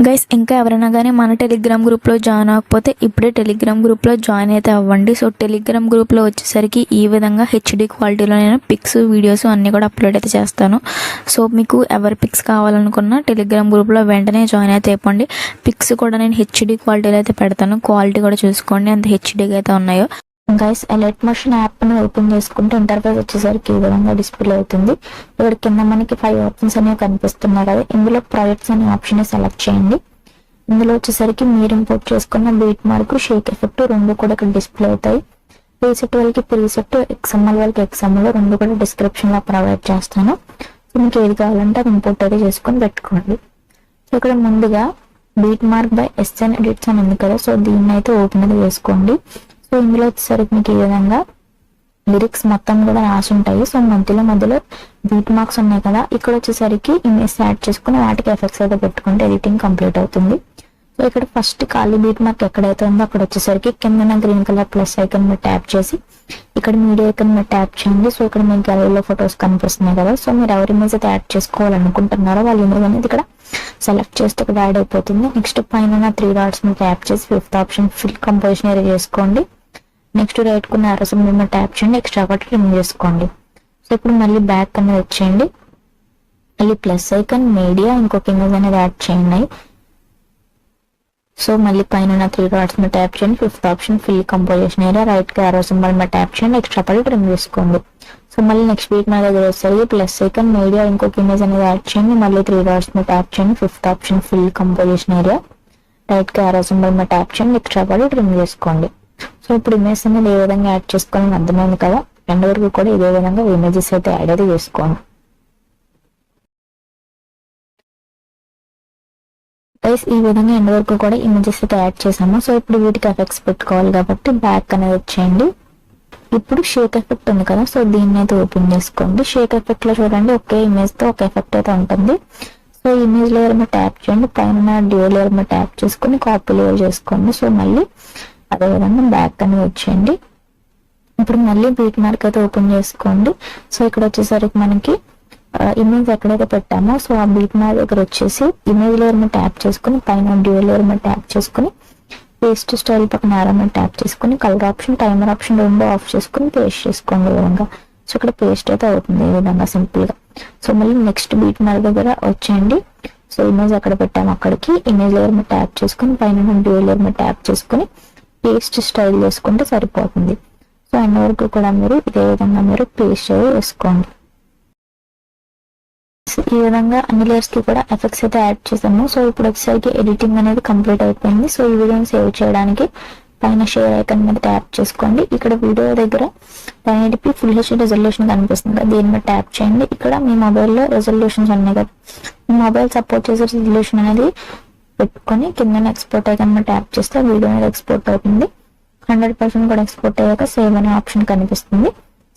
Guys ఇంకా ఎవరైనా కానీ మన టెలిగ్రామ్ గ్రూప్లో జాయిన్ అవ్వకపోతే ఇప్పుడే టెలిగ్రామ్ గ్రూప్లో జాయిన్ అయితే అవ్వండి. సో టెలిగ్రామ్ గ్రూప్లో వచ్చేసరికి ఈ విధంగా హెచ్డి క్వాలిటీలో నేను పిక్స్ వీడియోస్ అన్నీ కూడా అప్లోడ్ అయితే చేస్తాను. సో మీకు ఎవరి పిక్స్ కావాలనుకున్నా టెలిగ్రామ్ గ్రూప్లో వెంటనే జాయిన్ అయితే అయిపోండి. పిక్స్ కూడా నేను హెచ్డి క్వాలిటీలో అయితే పెడతాను. క్వాలిటీ కూడా చూసుకోండి ఎంత హెచ్డీగా అయితే ఉన్నాయో. గైస్ అలర్ట్ మోషన్ యాప్ని ఓపెన్ చేసుకుంటే ఇంటర్ఫేస్ వచ్చేసరికి ఈ విధంగా డిస్ప్లే అవుతుంది. ఇక్కడ కింద మనకి 5 ఆప్షన్స్ అనేవి కనిపిస్తున్నాయి కదా, ఇందులో ప్రాజెక్ట్స్ అనే ఆప్షన్ సెలెక్ట్ చేయండి. ఇందులో వచ్చేసరికి మీరు ఇంపోర్ట్ చేసుకున్న బీట్ మార్క్, షేక్ ఎఫెక్ట్ రెండు కూడా ఇక్కడ డిస్ప్లే అవుతాయి. ప్రీసెట్ వాళ్ళకి ప్రీసెట్, ఎక్స్ఎంఎల్ వాళ్ళకి ఎక్స్ఎంఎల్ రెండు కూడా డిస్క్రిప్షన్లో ప్రొవైడ్ చేస్తాను. సో మీకు ఏది కావాలంటే అది ఇంపోర్ట్ అయితే చేసుకొని పెట్టుకోండి. సో ఇక్కడ ముందుగా beat mark by SN edits అని ఉంది కదా, సో దీన్ని అయితే ఓపెన్ అయితే చేసుకోండి. సో ఇందులో వచ్చేసరికి మీకు ఈ విధంగా లిరిక్స్ మొత్తం కూడా రాసి ఉంటాయి. సో మధ్యలో బీట్ మార్క్స్ ఉన్నాయి కదా, ఇక్కడ వచ్చేసరికి ఇమేజ్ యాడ్ చేసుకుని వాటికి ఎఫెక్ట్స్ అయితే పెట్టుకుంటే ఎడిటింగ్ కంప్లీట్ అవుతుంది. సో ఇక్కడ ఫస్ట్ ఖాళీ బీట్ మార్క్ ఎక్కడైతే ఉందో అక్కడ వచ్చేసరికి కింద గ్రీన్ కలర్ ప్లస్ ఐకన్ మీద ట్యాప్ చేసి ఇక్కడ మీడియా ఐకన్ మీద ట్యాప్ చేయండి. సో ఇక్కడ మీకు గ్యాలరీలో ఫొటోస్ కనిపిస్తున్నాయి కదా, సో మీరు ఎవరి ఇమేజ్ అయితే యాడ్ చేసుకోవాలనుకుంటున్నారో వాళ్ళ ఇమేజ్ అనేది ఇక్కడ సెలెక్ట్ చేస్తే ఇక్కడ యాడ్ అయిపోతుంది. నెక్స్ట్ పైన 3 డాట్స్ మీద ట్యాప్ చేసి 5th option fill composition area చేసుకోండి. నెక్స్ట్ రైట్ కొన్ని అరస మీద ట్యాప్ చేయండి, ఎక్స్ట్రా ఒకటి రిమూవ్ చేసుకోండి. సో ఇప్పుడు మళ్ళీ బ్యాక్ అనేది వచ్చేయండి, మళ్ళీ ప్లస్ ఐకన్ మీడియా ఇంకొక ఇమేజ్ అనేది యాడ్ చేయండి. సో మళ్ళీ పైన 3 డాట్స్ మీద ట్యాప్ చేయండి, 5th option fill composition area right కి అరో సింబల్ మీద ట్యాప్ చేయండి, ఎక్స్ట్రా ఒకటి రిమూవ్ చేసుకోండి. సో మళ్ళీ నెక్స్ట్ బీట్ మీద దగ్గర వచ్చేసరికి ప్లస్ ఐకన్ మీడియా ఇంకొక ఇమేజ్ అనేది యాడ్ చేయండి, మళ్ళీ 3 డాట్స్ మీద ట్యాప్ చేయండి, 5th option fill composition area right కి అరో సింబల్ మీద ట్యాప్ చేయండి, ఎక్స్ట్రా ఒకటి రిమూవ్ చేసుకోండి. సో ఇప్పుడు ఇమేజ్ అనేది ఏ విధంగా యాడ్ చేసుకోవాలని అర్థమైంది కదా, ఎండ్ వరకు కూడా ఇదే విధంగా ఇమేజెస్ అయితే యాడ్ అయితే చేసుకోండి. ఈ విధంగా ఎండ్ వరకు కూడా ఇమేజెస్ అయితే యాడ్ చేసాము. సో ఇప్పుడు వీటికి ఎఫెక్ట్స్ పెట్టుకోవాలి కాబట్టి బ్యాక్ అనేది వచ్చేయండి. ఇప్పుడు షేక్ ఎఫెక్ట్ ఉంది కదా, సో దీన్ని అయితే ఓపెన్ చేసుకోండి. షేక్ ఎఫెక్ట్ లో చూడండి ఒకే ఇమేజ్ తో ఒక ఎఫెక్ట్ అయితే ఉంటుంది. సో ఇమేజ్ లేయర్ మీద ట్యాప్ చేయండి, పైన డ్యూ లేయర్ మీద ట్యాప్ చేసుకుని కాపీ లేయర్ చేసుకోండి. సో మళ్ళీ అదేవిధంగా బ్యాక్ అని వచ్చేయండి. ఇప్పుడు మళ్ళీ బీట్ మార్క్ అయితే ఓపెన్ చేసుకోండి. సో ఇక్కడ వచ్చేసరికి మనకి ఇమేజ్ ఎక్కడైతే పెట్టామో సో ఆ బీట్ మార్క్ దగ్గర వచ్చేసి ఇమేజ్ లేయర్ మీద ట్యాప్ చేసుకుని పైన డ్యూ లేయర్ మీద ట్యాప్ చేసుకుని పేస్ట్ స్టైల్ పక్కన ఆరో మీద ట్యాప్ చేసుకుని కలర్ ఆప్షన్ టైమర్ ఆప్షన్ రెండు ఆఫ్ చేసుకుని పేస్ట్ చేసుకోండి ఈ విధంగా. సో ఇక్కడ పేస్ట్ అయితే అవుతుంది ఈ విధంగా సింపుల్ గా. సో మళ్ళీ నెక్స్ట్ బీట్ మార్క్ దగ్గర వచ్చేయండి. సో ఇమేజ్ ఎక్కడ పెట్టాము అక్కడికి ఇమేజ్ లేయర్ మీద ట్యాప్ చేసుకుని పైన డ్యూ లేయర్ మీద ట్యాప్ చేసుకుని పేస్ట్ స్టైల్ చేసుకుంటే సరిపోతుంది. సో అన్ని వరకు కూడా మీరు ఇదే విధంగా మీరు పేస్ట్ వేసుకోండి. ఈ విధంగా అన్ని లేయర్స్ కి కూడా ఎఫెక్ట్స్ అయితే యాడ్ చేసాము. సో ఇప్పుడు వచ్చేసరికి ఎడిటింగ్ అనేది కంప్లీట్ అయిపోయింది. సో ఈ వీడియోని సేవ్ చేయడానికి పైన షేర్ ఐకాన్ మీద ట్యాప్ చేసుకోండి. ఇక్కడ వీడియో దగ్గర 1080p ఫుల్ హెచ్డీ రెజల్యూషన్ కనిపిస్తుంది కదా, దీని మీద ట్యాప్ చేయండి. ఇక్కడ మీ మొబైల్లో రెజల్యూషన్స్ ఉన్నాయి కదా, మీ మొబైల్ సపోర్ట్ చేసే రెజల్యూషన్ అనేది పెట్టుకొని కింద ఎక్స్పోర్ట్ ఐకాన్ మీద ట్యాప్ చేస్తే వీడియో అనేది ఎక్స్పోర్ట్ అవుతుంది. 100% కూడా ఎక్స్పోర్ట్ అయ్యాక సేవ్ అనే ఆప్షన్ కనిపిస్తుంది.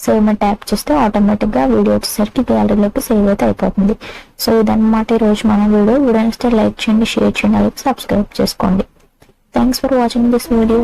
సేవ్ మీద ట్యాప్ చేస్తే ఆటోమేటిక్ గా వీడియో వచ్చేసరికి గ్యాలరీలోకి సేవ్ అయితే అయిపోతుంది. సో ఇదన్నమాట ఈ రోజు మన వీడియో నచ్చితే లైక్ చేయండి, షేర్ చేయండి, అలాగే సబ్స్క్రైబ్ చేసుకోండి. Thanks for watching this video.